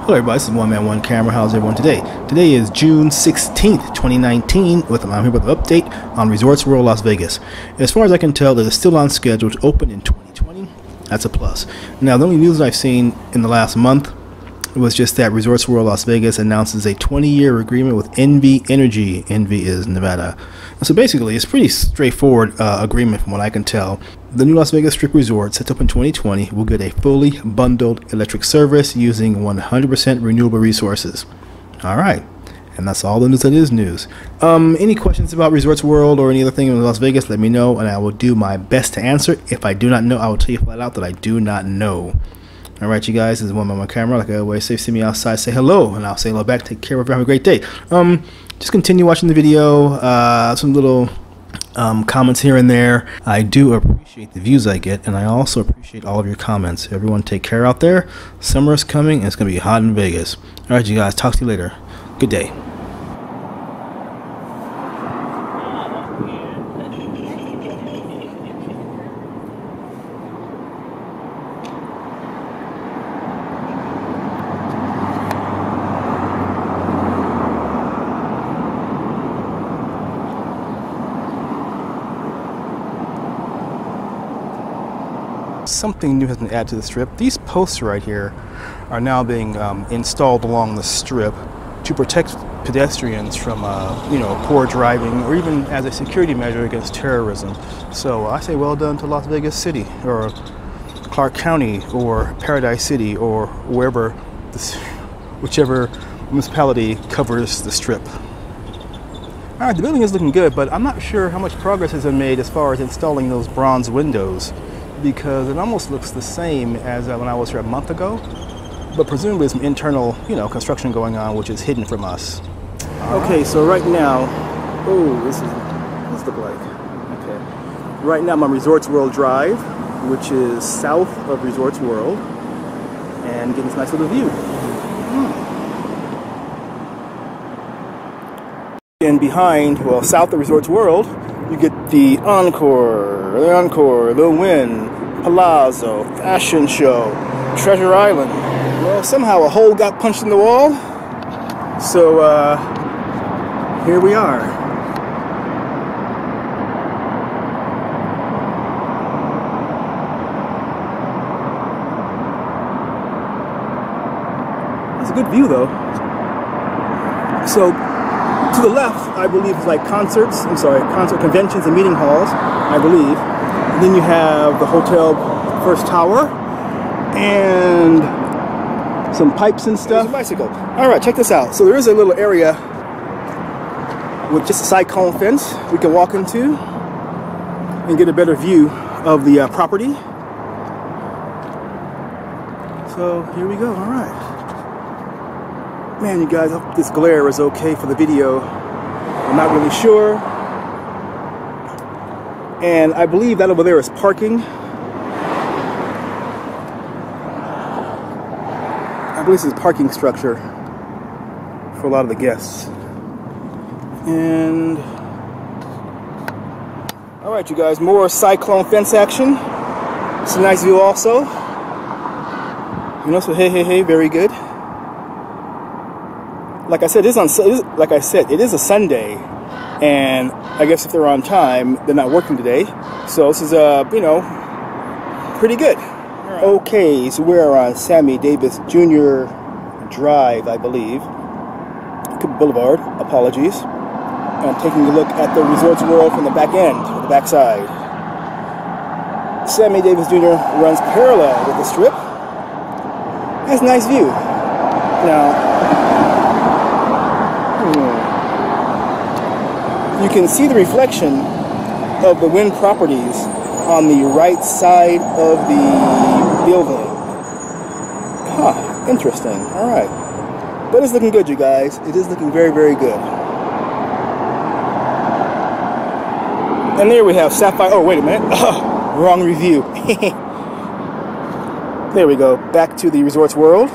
Hello everybody, this is OneManOneCamera. How's everyone today? Today is June 16th, 2019. I'm here with an update on Resorts World Las Vegas. As far as I can tell, it is still on schedule to open in 2020. That's a plus. Now, the only news I've seen in the last month was just that Resorts World Las Vegas announces a 20-year agreement with NV Energy. NV is Nevada. So basically, it's pretty straightforward agreement from what I can tell. The new Las Vegas Strip Resort, set up in 2020, will get a fully bundled electric service using 100% renewable resources. All right, and that's all the news that is news. Any questions about Resorts World or any other thing in Las Vegas, let me know, and I will do my best to answer. If I do not know, I will tell you flat out that I do not know. All right, you guys, this is OneManOneCamera. Like I always say, see me outside, say hello, and I'll say hello back. Take care, everyone. Have a great day. Just continue watching the video. Some little comments here and there. I do appreciate the views I get, and I also appreciate all of your comments. Everyone take care out there. Summer is coming, and it's going to be hot in Vegas. All right, you guys, talk to you later. Good day. Something new has been added to the strip. These posts right here are now being installed along the strip to protect pedestrians from poor driving, or even as a security measure against terrorism. So I say well done to Las Vegas City, or Clark County, or Paradise City, or wherever whichever municipality covers the strip. All right, the building is looking good, but I'm not sure how much progress has been made as far as installing those bronze windows, because it almost looks the same as when I was here a month ago, but presumably some internal, construction going on, which is hidden from us. Okay, so right now, what's it look like? Okay, right now I'm on Resorts World Drive, which is south of Resorts World, and getting this nice little view. And behind, well, south of Resorts World, you get the Encore, the Wynn, Palazzo, Fashion Show, Treasure Island. Well, somehow a hole got punched in the wall, so here we are. It's a good view, though. So to the left, I believe, is like concert conventions and meeting halls, I believe. And then you have the hotel first tower and some pipes and stuff. There's a bicycle. All right, check this out. So there is a little area with just a cyclone fence we can walk into and get a better view of the property. So here we go. All right. Man, you guys, I hope this glare is okay for the video. I'm not really sure. And I believe that over there is parking. I believe this is a parking structure for a lot of the guests. And all right, you guys, more cyclone fence action. It's a nice view also. So hey, very good. Like I said, it is a Sunday, and I guess if they're on time, they're not working today. So this is pretty good. Right. Okay, so we're on Sammy Davis Jr. Drive, I believe, Boulevard. Apologies. And taking a look at the Resorts World from the back end, or the back side. Sammy Davis Jr. runs parallel with the strip. That's a nice view. Now, you can see the reflection of the Wynn properties on the right side of the building. Interesting. All right. But it's looking good, you guys. It is looking very, very good. And there we have Sapphire. Oh, wait a minute. Wrong review. There we go. Back to the Resorts World.